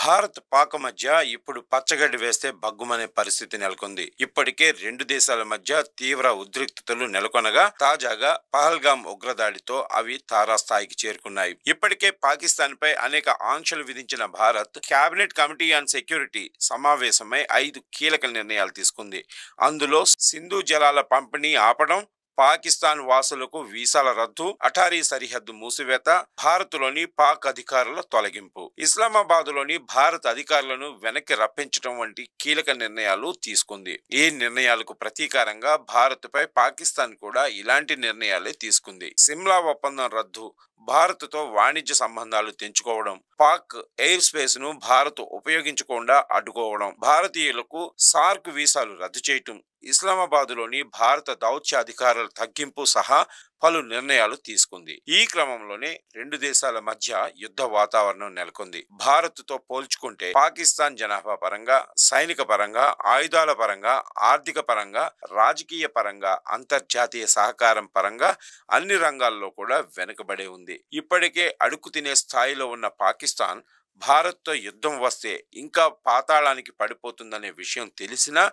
భారత్ పాక్ మధ్య ఇప్పుడు పచ్చగడ్డి వేస్తే బగ్గుమనే పరిస్థితి నెలకొంది. ఇప్పటికే రెండు దేశాల మధ్య తీవ్ర ఉద్రిక్తతలు నెలకొనగా తాజాగా పహల్గాం ఉగ్రదాడితో అవి తారాస్థాయికి చేరుకున్నాయి. ఇప్పటికే పాకిస్తాన్ పై అనేక ఆంక్షలు విధించిన Bharat cabinet committee on security సమావేశమై 5 కీలక నిర్ణయాలు తీసుకుంది. అందులో సింధు జలాల పంపిణీ ఆపడం, పాకిస్తాన్ వాసులకు వీసాల రద్దు, అటారీ సరిహద్దు మూసివేత, భారత్లోని పాక్ అధికారుల తొలగింపు, ఇస్లామాబాద్లోని భారత్ అధికారులను వెనక్కి రప్పించడం వంటి కీలక నిర్ణయాలు తీసుకుంది. ఈ నిర్ణయాలకు ప్రతీకారంగా భారత్ పై పాకిస్తాన్ కూడా ఇలాంటి నిర్ణయాలే తీసుకుంది. సిమ్లా ఒప్పందం రద్దు, భారత్తో వాణిజ్య సంబంధాలు తెంచుకోవడం, పాక్ ఎయిర్ స్పేస్ ను భారత్ ఉపయోగించకుండా అడ్డుకోవడం, భారతీయులకు సార్క్ వీసాలు రద్దు చేయటం, ఇస్లామాబాద్లోని భారత దౌత్య అధికారుల తగ్గింపు సహా పలు నిర్ణయాలు తీసుకుంది. ఈ క్రమంలోనే రెండు దేశాల మధ్య యుద్ధ వాతావరణం నెలకొంది. భారత్తో పోల్చుకుంటే పాకిస్తాన్ జనాభా పరంగా, సైనిక పరంగా, ఆయుధాల పరంగా, ఆర్థిక పరంగా, రాజకీయ పరంగా, అంతర్జాతీయ సహకారం పరంగా అన్ని రంగాల్లో కూడా వెనుకబడే ఉంది. ఇప్పటికే అడుగు తినే స్థాయిలో ఉన్న పాకిస్తాన్ భారత్తో యుద్ధం వస్తే ఇంకా పాతాళానికి పడిపోతుందనే విషయం తెలిసినా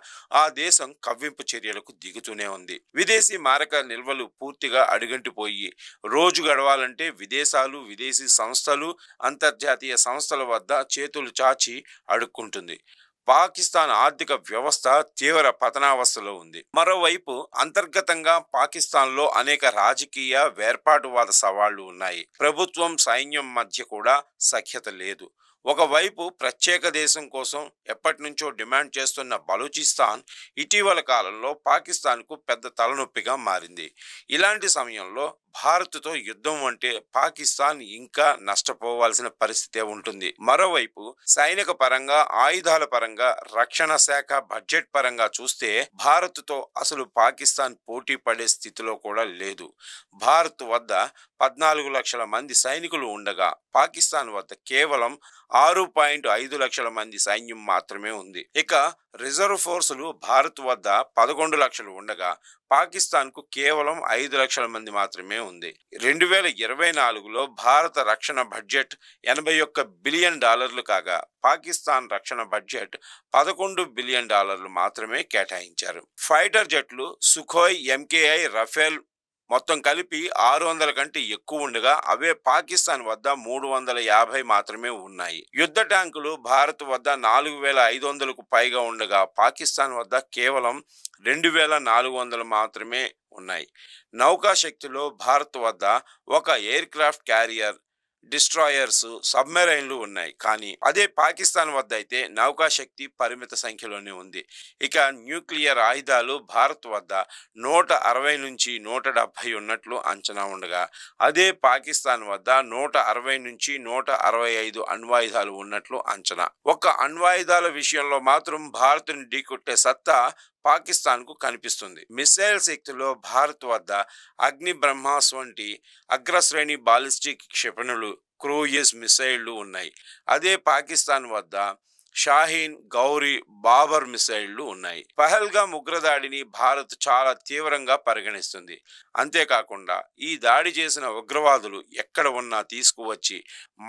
ఆ దేశం కవ్వింపు చర్యలకు దిగుతూనే ఉంది. విదేశీ మారక నిల్వలు పూర్తిగా అడుగంటిపోయి రోజు గడవాలంటే విదేశాలు, విదేశీ సంస్థలు, అంతర్జాతీయ సంస్థల వద్ద చేతులు చాచి అడుక్కుంటుంది. పాకిస్తాన్ ఆర్థిక వ్యవస్థ తీవ్ర పతనావస్థలో ఉంది. మరోవైపు అంతర్గతంగా పాకిస్తాన్లో అనేక రాజకీయ వేర్పాటువాద సవాళ్లు ఉన్నాయి. ప్రభుత్వం, సైన్యం మధ్య కూడా సఖ్యత లేదు. ఒకవైపు ప్రత్యేక దేశం కోసం ఎప్పటి నుంచో డిమాండ్ చేస్తున్న బలూచిస్తాన్ ఇటీవల కాలంలో పాకిస్తాన్కు పెద్ద తలనొప్పిగా మారింది. ఇలాంటి సమయంలో భారత్తో యుద్ధం అంటే పాకిస్తాన్ ఇంకా నష్టపోవాల్సిన పరిస్థితే ఉంటుంది. మరోవైపు సైనిక పరంగా, ఆయుధాల పరంగా, రక్షణ శాఖ బడ్జెట్ పరంగా చూస్తే భారత్తో అసలు పాకిస్తాన్ పోటీ పడే స్థితిలో కూడా లేదు. భారత్ వద్ద 14 లక్షల మంది సైనికులు ఉండగా పాకిస్తాన్ వద్ద కేవలం 6.5 లక్షల మంది సైన్యం మాత్రమే ఉంది. ఇక రిజర్వ్ ఫోర్సులు భారత్ వద్ద 11 లక్షలు ఉండగా పాకిస్తాన్ కు కేవలం 5 లక్షల మంది మాత్రమే ఉంది. 2024లో భారత రక్షణ బడ్జెట్ $81 బిలియన్ కాగా పాకిస్తాన్ రక్షణ బడ్జెట్ $11 బిలియన్ మాత్రమే కేటాయించారు. ఫైటర్ జెట్లు సుఖోయ్, ఎంకేఐ, రఫేల్ మొత్తం కలిపి 600 కంటే ఎక్కువ ఉండగా అవే పాకిస్తాన్ వద్ద 350 మాత్రమే ఉన్నాయి. యుద్ధ ట్యాంకులు భారత్ వద్ద 4500కు పైగా ఉండగా పాకిస్తాన్ వద్ద కేవలం 2400 మాత్రమే ఉన్నాయి. నౌకా శక్తిలో భారత్ వద్ద ఒక ఎయిర్ క్రాఫ్ట్ క్యారియర్, డిస్ట్రాయర్స్, సబ్మెరైన్లు ఉన్నాయి. కానీ అదే పాకిస్తాన్ వద్ద అయితే నౌకా శక్తి పరిమిత సంఖ్యలోనే ఉంది. ఇక న్యూక్లియర్ ఆయుధాలు భారత్ వద్ద 160 నుంచి 170 ఉన్నట్లు అంచనా ఉండగా అదే పాకిస్తాన్ వద్ద 160 నుంచి 165 అణ్వాయుధాలు ఉన్నట్లు అంచనా. ఒక్క అణ్వాయుధాల విషయంలో మాత్రం భారత్ను ఢీకొట్టే సత్తా పాకిస్తాన్ కు కనిపిస్తుంది. మిసైల్ శక్తిలో భారత్ వద్ద అగ్ని, బ్రహ్మాస్ వంటి అగ్రశ్రేణి బాలిస్టిక్ క్షిపణులు, క్రూయిజ్ మిసైళ్లు ఉన్నాయి. అదే పాకిస్తాన్ వద్ద షాహీన్, గౌరీ, బాబర్ మిసైళ్లు ఉన్నాయి. పహల్గాం ఉగ్రదాడిని భారత్ చాలా తీవ్రంగా పరిగణిస్తుంది. అంతేకాకుండా ఈ దాడి చేసిన ఉగ్రవాదులు ఎక్కడ ఉన్నా తీసుకువచ్చి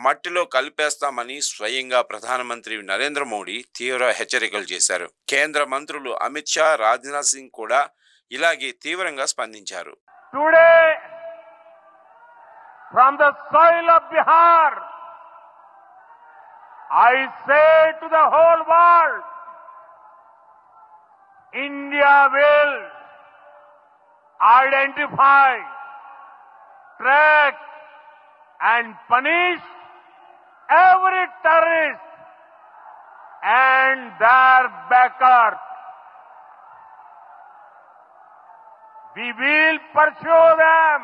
మట్టిలో కలిపేస్తామని స్వయంగా ప్రధానమంత్రి నరేంద్ర మోడీ తీవ్ర హెచ్చరికలు చేశారు. కేంద్ర మంత్రులు అమిత్ షా, రాజ్నాథ్ సింగ్ కూడా ఇలాగే తీవ్రంగా స్పందించారు. Today from the soil of Bihar I say to the whole world, India will identify, track and punish every terrorist and their backers. We will pursue them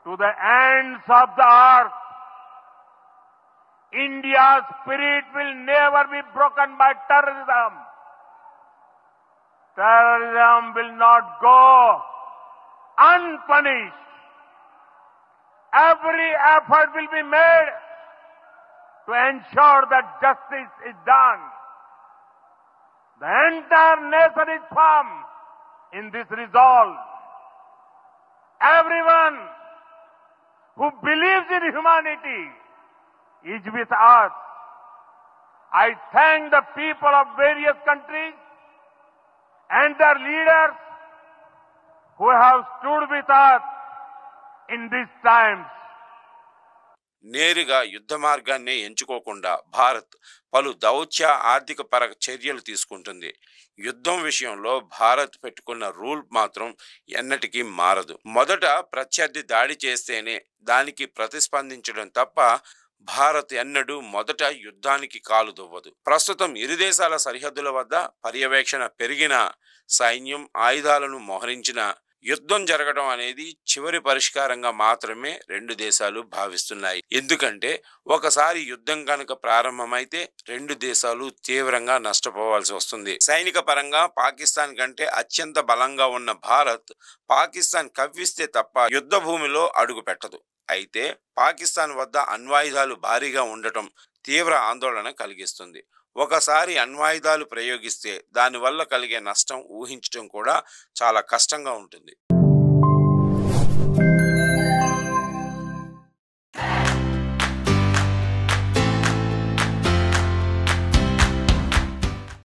to the ends of the earth. India's spirit will never be broken by terrorism. Terrorism will not go unpunished. Every effort will be made to ensure that justice is done. The entire nation is firm in this resolve. Everyone who believes in humanity is with us I thank the people of various countries and their leaders who have stood with us in these times. నేరుగా యుద్ధ మార్గాన్ని ఎంచుకోకుండా భారత్ పలు దౌత్య ఆర్థిక పర చర్యలు తీసుకుంటుంది. యుద్ధం విషయంలో భారత్ పెట్టుకున్న రూల్ మాత్రం ఎన్నటికీ మారదు. మొదట ప్రత్యర్థి దాడి చేస్తేనే దానికి ప్రతిస్పందించడం తప్ప భారత్ ఎన్నడూ మొదట యుద్ధానికి కాలు దువ్వదు. ప్రస్తుతం ఇరు దేశాల సరిహద్దుల వద్ద పర్యవేక్షణ పెరిగిన, సైన్యం ఆయుధాలను మోహరించిన, యుద్ధం జరగడం అనేది చివరి పరిష్కారంగా మాత్రమే రెండు దేశాలు భావిస్తున్నాయి. ఎందుకంటే ఒకసారి యుద్ధం కనుక ప్రారంభమైతే రెండు దేశాలు తీవ్రంగా నష్టపోవాల్సి వస్తుంది. సైనిక పరంగా పాకిస్తాన్ కంటే అత్యంత బలంగా ఉన్న భారత్ పాకిస్తాన్ కవ్విస్తే తప్ప యుద్ధ భూమిలో అడుగు పెట్టదు. అయితే పాకిస్తాన్ వద్ద అణ్వాయుధాలు భారీగా ఉండటం తీవ్ర ఆందోళన కలిగిస్తుంది. ఒకసారి అణ్వాయుధాలు ప్రయోగిస్తే దానివల్ల కలిగే నష్టం ఊహించడం కూడా చాలా కష్టంగా ఉంటుంది.